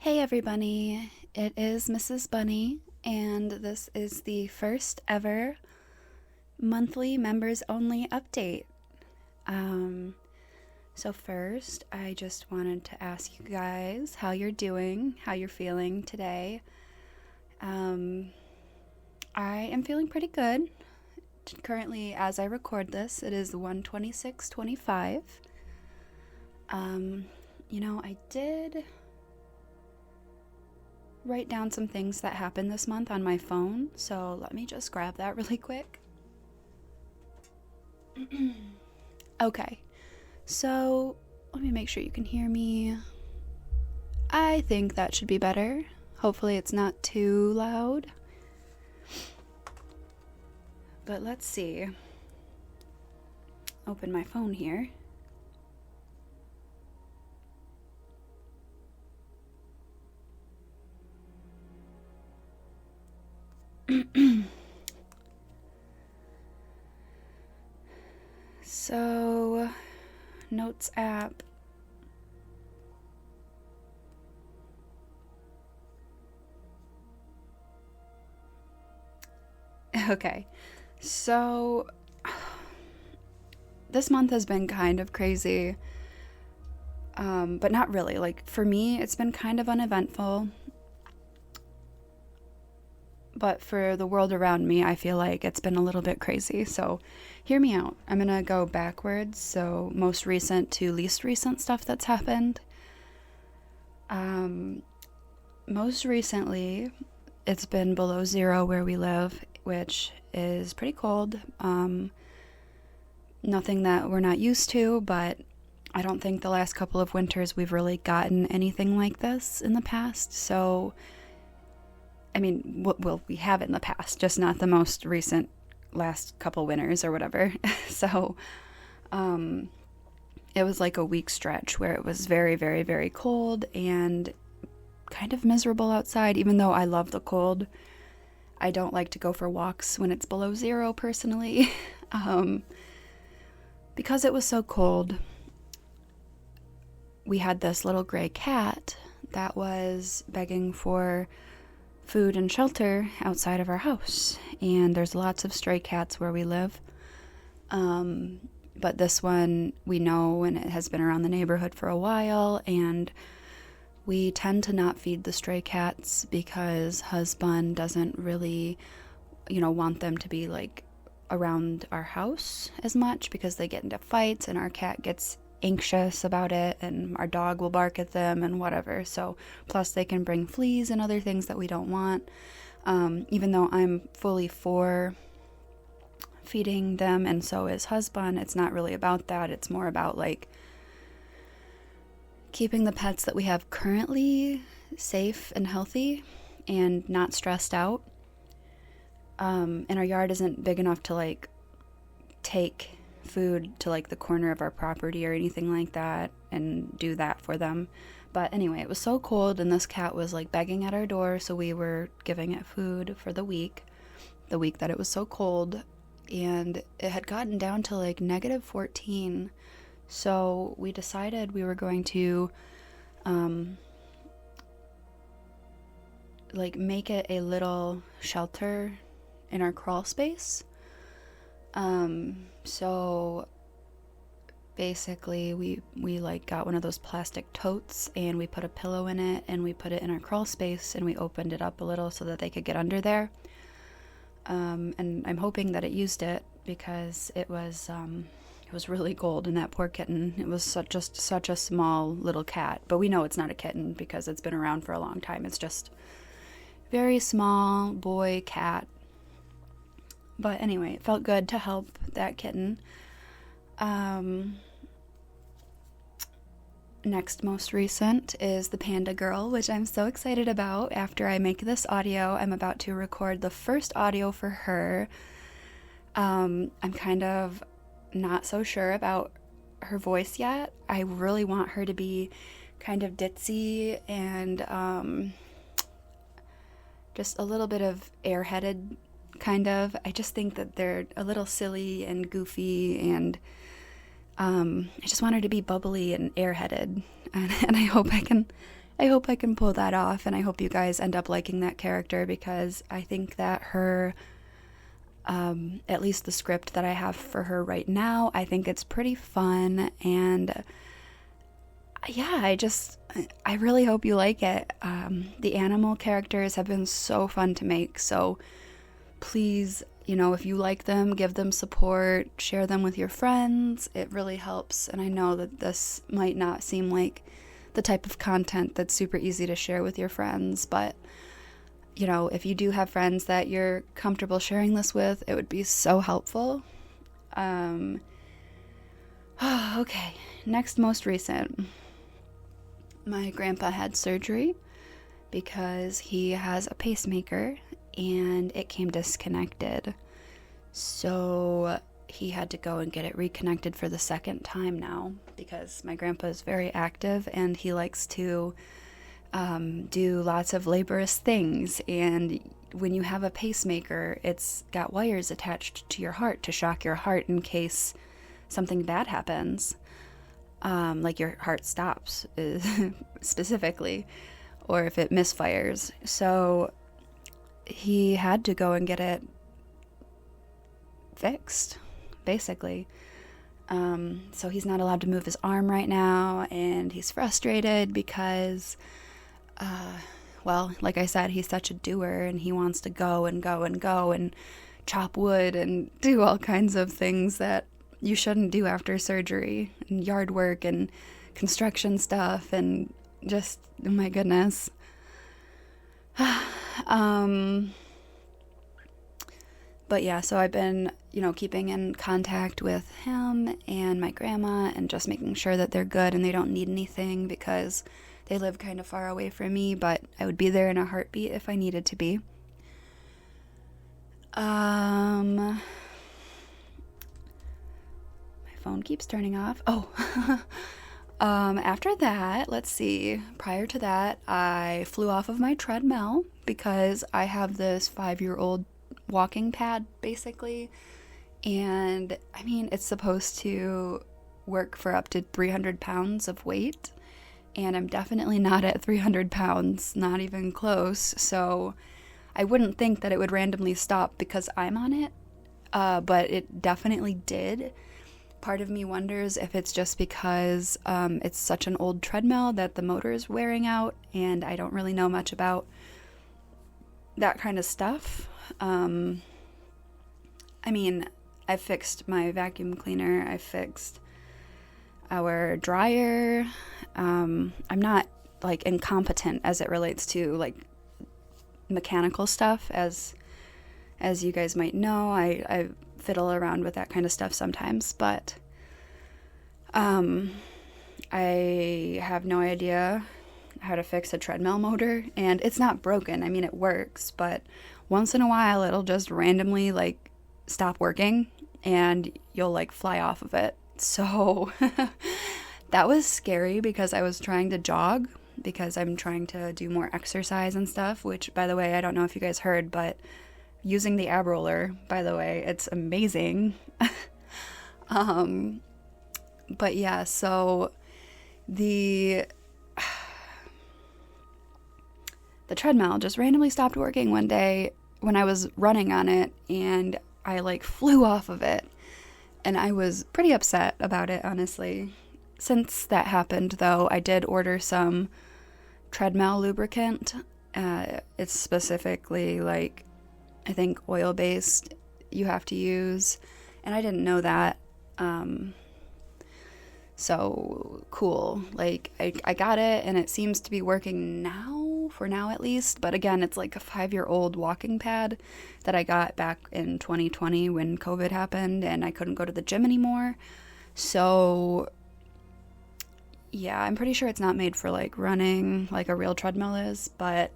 Hey everybody, it is Mrs. Bunny, and this is the first ever monthly members only update. Um, so first, I just wanted to ask you guys how you're doing, how you're feeling today. Um, I am feeling pretty good. Currently, as I record this, it is 1:26:25. I did write down some things that happened this month on my phone, so let me just grab that really quick. Okay, so let me make sure you can hear me. I think that should be better. Hopefully it's not too loud. But let's see. Open my phone here. So, Notes app. Okay, so this month has been kind of crazy, but not really. Like, for me, it's been kind of uneventful. But for the world around me, I feel like it's been a little bit crazy. So hear me out. I'm going to go backwards. So most recent to least recent stuff that's happened. Most recently, it's been below zero where we live, which is pretty cold. Nothing that we're not used to, but I don't think the last couple of winters we've really gotten anything like this in the past. So I mean, well, we have in the past, just not the most recent last couple winters or whatever. So, it was like a week stretch where it was very, very, very cold and kind of miserable outside. Even though I love the cold, I don't like to go for walks when it's below zero personally. Because it was so cold, we had this little gray cat that was begging for food and shelter outside of our house, and there's lots of stray cats where we live, but this one we know, and it has been around the neighborhood for a while, and we tend to not feed the stray cats because husband doesn't really want them to be like around our house as much because they get into fights and our cat gets anxious about it, and our dog will bark at them and whatever. So plus they can bring fleas and other things that we don't want. Even though I'm fully for feeding them, and so is husband, it's not really about that. It's more about like keeping the pets that we have currently safe and healthy and not stressed out. And our yard isn't big enough to like take food to like the corner of our property or anything like that and do that for them. But anyway, it was so cold, and this cat was like begging at our door, so we were giving it food for the week that it was so cold, and it had gotten down to like -14. So we decided we were going to like make it a little shelter in our crawl space. So basically we like got one of those plastic totes, and we put a pillow in it, and we put it in our crawl space, and we opened it up a little so that they could get under there. And I'm hoping that it used it because it was really cold, and that poor kitten, it was just such a small little cat, but we know it's not a kitten because it's been around for a long time. It's just very small boy cat. But anyway, it felt good to help that kitten. Next most recent is the panda girl, which I'm so excited about. After I make this audio, I'm about to record the first audio for her. I'm kind of not so sure about her voice yet. I really want her to be kind of ditzy and just a little bit of airheaded, kind of. I just think that they're a little silly and goofy, and I just want her to be bubbly and airheaded, and I hope I can I hope I can pull that off, and I hope you guys end up liking that character, because I think that her, at least the script that I have for her right now, I think it's pretty fun, and yeah, I really hope you like it. The animal characters have been so fun to make, so please, if you like them, give them support, share them with your friends. It really helps, and I know that this might not seem like the type of content that's super easy to share with your friends, but if you do have friends that you're comfortable sharing this with, it would be so helpful. Okay, next, most recent. My grandpa had surgery because he has a pacemaker and it came disconnected. So he had to go and get it reconnected for the second time now, because my grandpa is very active and he likes to do lots of laborious things. And when you have a pacemaker, it's got wires attached to your heart to shock your heart in case something bad happens. Like your heart stops, specifically, or if it misfires. So he had to go and get it fixed, basically. So he's not allowed to move his arm right now, and he's frustrated because, well, like I said, he's such a doer, and he wants to go and go and go and chop wood and do all kinds of things that you shouldn't do after surgery, and yard work and construction stuff, and just, oh my goodness. But yeah, so I've been, keeping in contact with him and my grandma and just making sure that they're good and they don't need anything, because they live kind of far away from me, but I would be there in a heartbeat if I needed to be. Phone keeps turning off. After that, let's see. Prior to that, I flew off of my treadmill because I have this 5-year-old walking pad, basically. And I mean, it's supposed to work for up to 300 pounds of weight. And I'm definitely not at 300 pounds, not even close. So I wouldn't think that it would randomly stop because I'm on it. But it definitely did. Part of me wonders if it's just because it's such an old treadmill that the motor is wearing out, and I don't really know much about that kind of stuff. I mean, I fixed my vacuum cleaner, I fixed our dryer. I'm not like incompetent as it relates to like mechanical stuff, as you guys might know. I fiddle around with that kind of stuff sometimes, but I have no idea how to fix a treadmill motor, and it's not broken. I mean, it works, but once in a while it'll just randomly like stop working and you'll like fly off of it. So that was scary because I was trying to jog, because I'm trying to do more exercise and stuff, which, by the way, I don't know if you guys heard, but using the ab roller, by the way, it's amazing. But yeah, so the treadmill just randomly stopped working one day when I was running on it, and I like flew off of it, and I was pretty upset about it, honestly. Since that happened, though, I did order some treadmill lubricant. It's specifically like, I think, oil-based you have to use, and I didn't know that. So cool. Like, I got it, and it seems to be working now, for now at least. But again, it's like a 5-year-old walking pad that I got back in 2020 when COVID happened, and I couldn't go to the gym anymore. So yeah, I'm pretty sure it's not made for like running like a real treadmill is, but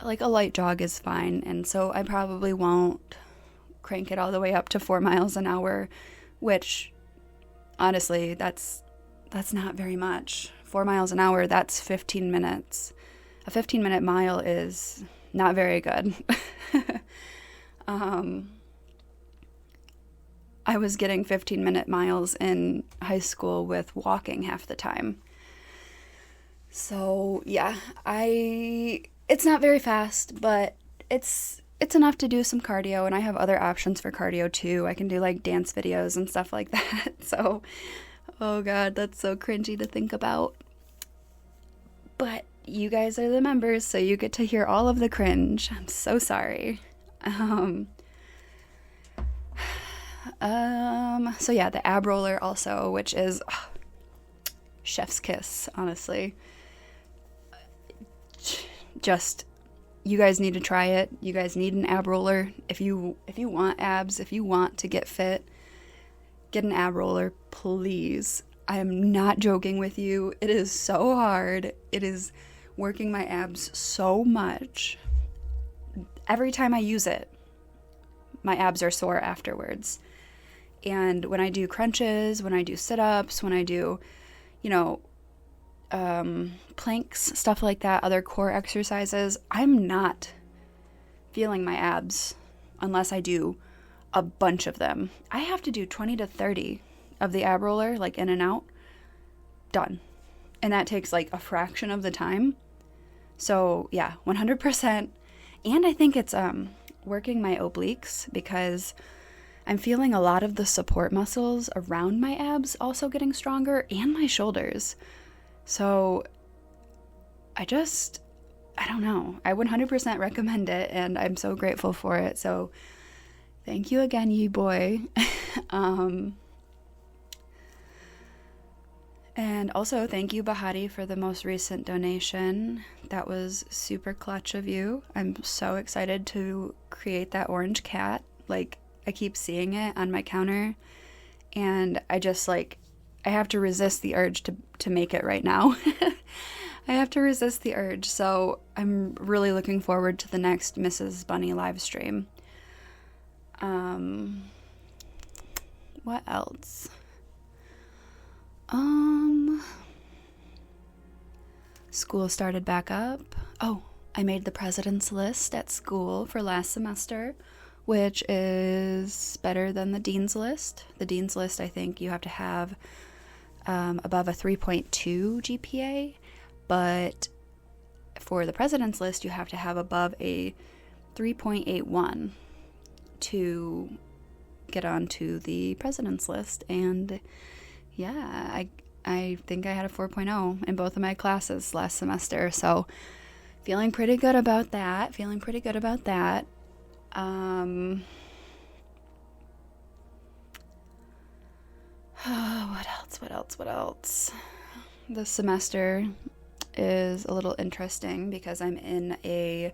like a light jog is fine. And so I probably won't crank it all the way up to 4 miles an hour, which honestly, that's not very much. 4 miles an hour, that's 15 minutes. A 15-minute mile is not very good. I was getting 15-minute miles in high school with walking half the time. So yeah, it's not very fast, but it's enough to do some cardio, and I have other options for cardio too. I can do like dance videos and stuff like that. So, oh god, that's so cringy to think about. But you guys are the members, so you get to hear all of the cringe. I'm so sorry. So yeah, the ab roller also, which is chef's kiss, honestly. Just, you guys need to try it. You guys need an ab roller. If you want abs, if you want to get fit, get an ab roller, please. I am not joking with you. It is so hard. It is working my abs so much. Every time I use it, my abs are sore afterwards. And when I do crunches, when I do sit-ups, when I do, planks, stuff like that, other core exercises, I'm not feeling my abs unless I do a bunch of them. I have to do 20 to 30 of the ab roller, like in and out, done. And that takes like a fraction of the time. So yeah, 100%. And I think it's working my obliques because I'm feeling a lot of the support muscles around my abs also getting stronger, and my shoulders. So I don't know. I 100% recommend it, and I'm so grateful for it. So thank you again, ye boy. And also thank you, Bahati, for the most recent donation. That was super clutch of you. I'm so excited to create that orange cat. Like, I keep seeing it on my counter, and I have to resist the urge to make it right now. I have to resist the urge, so I'm really looking forward to the next Mrs. Bunny live stream. What else? School started back up. Oh, I made the president's list at school for last semester, which is better than the dean's list. The dean's list, I think you have to have above a 3.2 GPA, but for the president's list, you have to have above a 3.81 to get onto the president's list. And yeah, I think I had a 4.0 in both of my classes last semester, so feeling pretty good about that. What else? This semester is a little interesting because I'm in a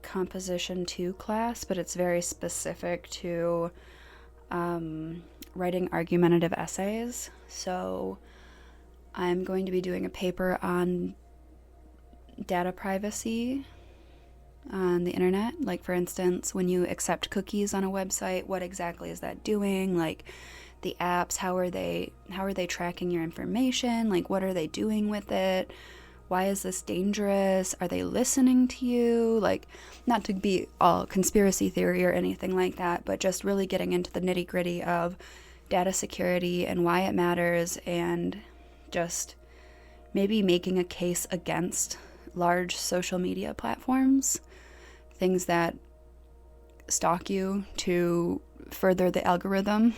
composition 2 class, but it's very specific to writing argumentative essays. So I'm going to be doing a paper on data privacy on the internet. Like, for instance, when you accept cookies on a website, what exactly is that doing? Like, the apps, how are they tracking your information? Like, what are they doing with it? Why is this dangerous? Are they listening to you? Like, not to be all conspiracy theory or anything like that, but just really getting into the nitty-gritty of data security and why it matters, and just maybe making a case against large social media platforms, things that stalk you to further the algorithm.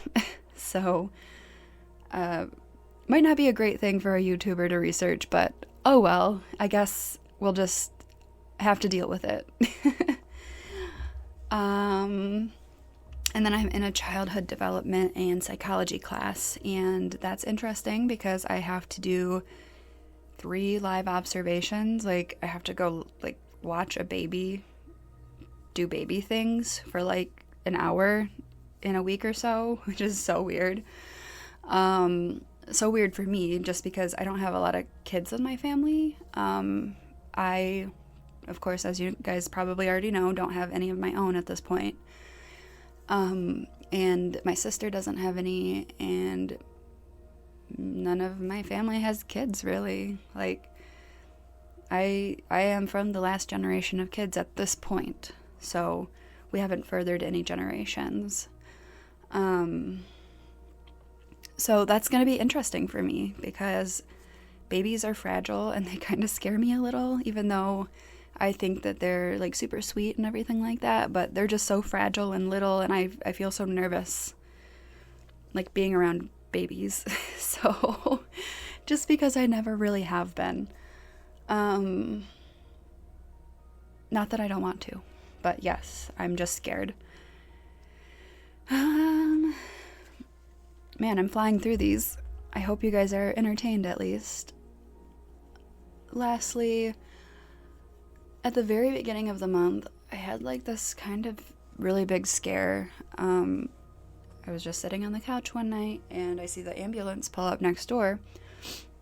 So, might not be a great thing for a YouTuber to research, but oh well, I guess we'll just have to deal with it. And then I'm in a childhood development and psychology class, and that's interesting because I have to do 3 live observations. Like, I have to go watch a baby do baby things for an hour in a week or so, which is so weird. So weird for me, just because I don't have a lot of kids in my family. I, of course, as you guys probably already know, don't have any of my own at this point. And my sister doesn't have any, and none of my family has kids, really. I am from the last generation of kids at this point, so we haven't furthered any generations. So that's going to be interesting for me because babies are fragile and they kind of scare me a little, even though I think that they're like super sweet and everything like that, but they're just so fragile and little, and I feel so nervous like being around babies. So just because I never really have been. Not that I don't want to, but yes, I'm just scared. Man, I'm flying through these. I hope you guys are entertained at least. Lastly, at the very beginning of the month, I had like this kind of really big scare. I was just sitting on the couch one night and I see the ambulance pull up next door.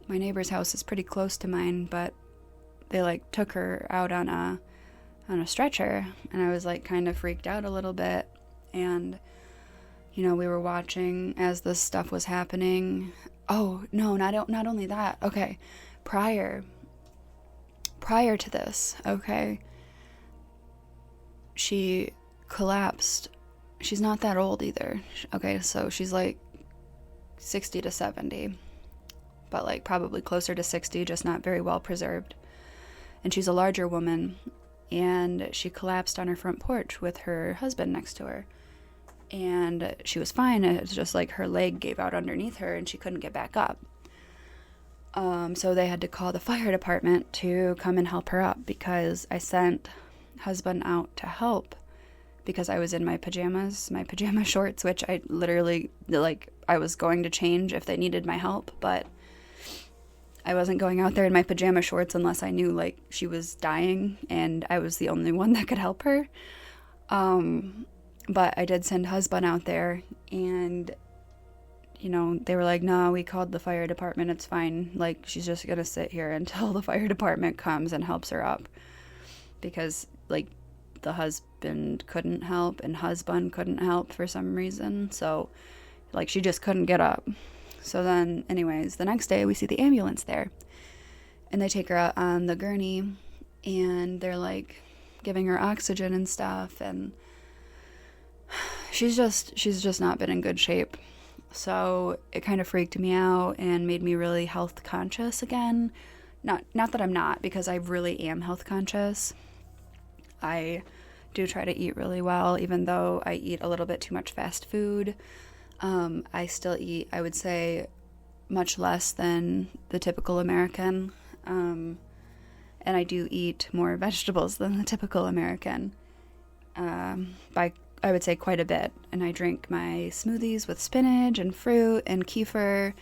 My neighbor's house is pretty close to mine, but they like took her out on a stretcher, and I was like kind of freaked out a little bit. And we were watching as this stuff was happening. Oh no, not only that. Okay, prior to this, okay, she collapsed. She's not that old either. Okay, so she's like 60 to 70, but like probably closer to 60, just not very well preserved. And she's a larger woman, and she collapsed on her front porch with her husband next to her. And she was fine. It's just like her leg gave out underneath her and she couldn't get back up. So they had to call the fire department to come and help her up, because I sent husband out to help because I was in my pajama shorts, which I literally, like, I was going to change if they needed my help, but I wasn't going out there in my pajama shorts unless I knew, like, she was dying and I was the only one that could help her. But I did send husband out there, and, they were like, no, we called the fire department, it's fine. Like, she's just gonna sit here until the fire department comes and helps her up. Because, like, the husband couldn't help and husband couldn't help for some reason. So, like, she just couldn't get up. So then, anyways, the next day we see the ambulance there, and they take her out on the gurney, and they're like giving her oxygen and stuff, and she's just not been in good shape. So it kind of freaked me out and made me really health conscious again. Not that I'm not, because I really am health conscious. I do try to eat really well, even though I eat a little bit too much fast food. I still eat, I would say, much less than the typical American. And I do eat more vegetables than the typical American, by, I would say, quite a bit. And I drink my smoothies with spinach and fruit and kefir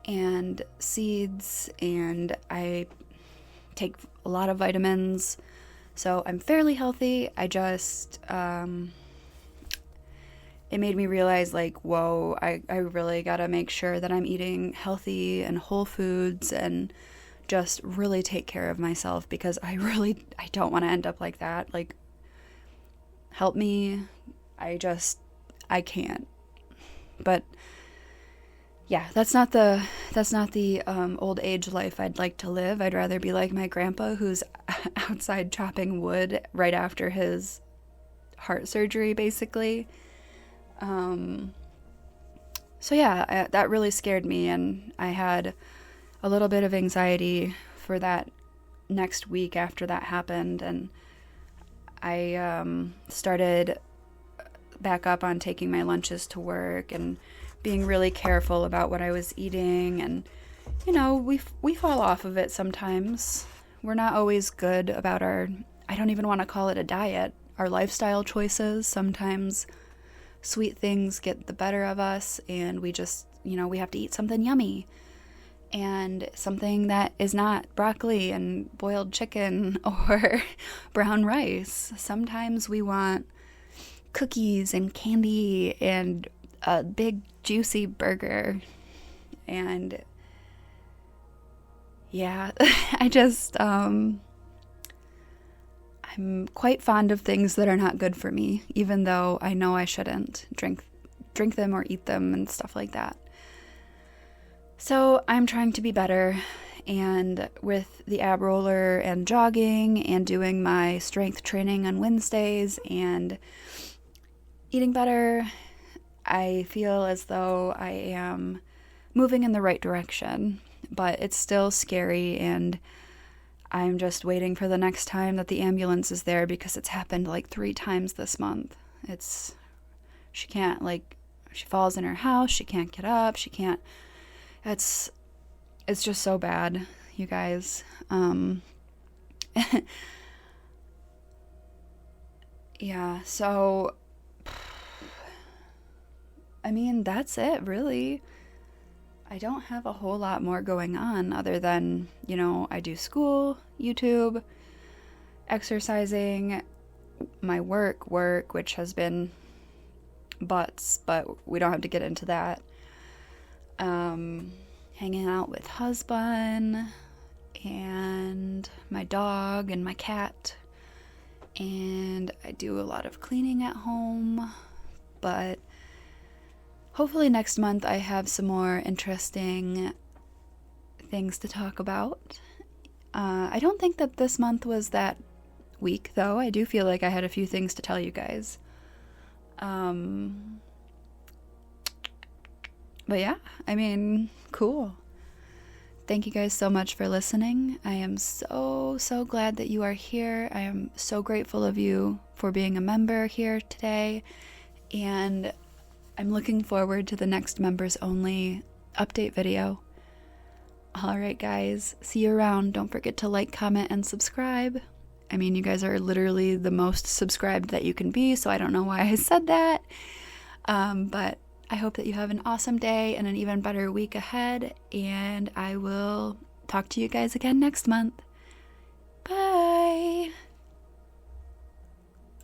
and seeds, and I take a lot of vitamins. So I'm fairly healthy. I just, it made me realize, like, whoa, I really gotta make sure that I'm eating healthy and whole foods and just really take care of myself, because I don't want to end up like that. Like, help me. I can't. But yeah, that's not the old age life I'd like to live. I'd rather be like my grandpa, who's outside chopping wood right after his heart surgery, basically. So yeah, that really scared me, and I had a little bit of anxiety for that next week after that happened, and I started back up on taking my lunches to work and being really careful about what I was eating. And we fall off of it sometimes. We're not always good about I don't even want to call it a diet, our lifestyle choices. Sometimes sweet things get the better of us, and we just, we have to eat something yummy, and something that is not broccoli and boiled chicken or brown rice. Sometimes we want cookies and candy and a big juicy burger. And yeah, I just, I'm quite fond of things that are not good for me, even though I know I shouldn't drink them or eat them and stuff like that. So I'm trying to be better, and with the ab roller and jogging and doing my strength training on Wednesdays and eating better, I feel as though I am moving in the right direction, but it's still scary, and I'm just waiting for the next time that the ambulance is there because it's happened like 3 times this month. She can't, like, she falls in her house, she can't get up, she can't, it's just so bad, you guys. Yeah, so, I mean, that's it, really. I don't have a whole lot more going on other than, I do school, YouTube, exercising, my work, which has been butts, but we don't have to get into that. Hanging out with husband and my dog and my cat. And I do a lot of cleaning at home, but hopefully next month I have some more interesting things to talk about. I don't think that this month was that week, though. I do feel like I had a few things to tell you guys. But yeah, I mean, cool. Thank you guys so much for listening. I am so, so glad that you are here. I am so grateful of you for being a member here today. And I'm looking forward to the next members only update video. All right, guys, see you around. Don't forget to like, comment, and subscribe. I mean, you guys are literally the most subscribed that you can be, so I don't know why I said that. But I hope that you have an awesome day and an even better week ahead, and I will talk to you guys again next month.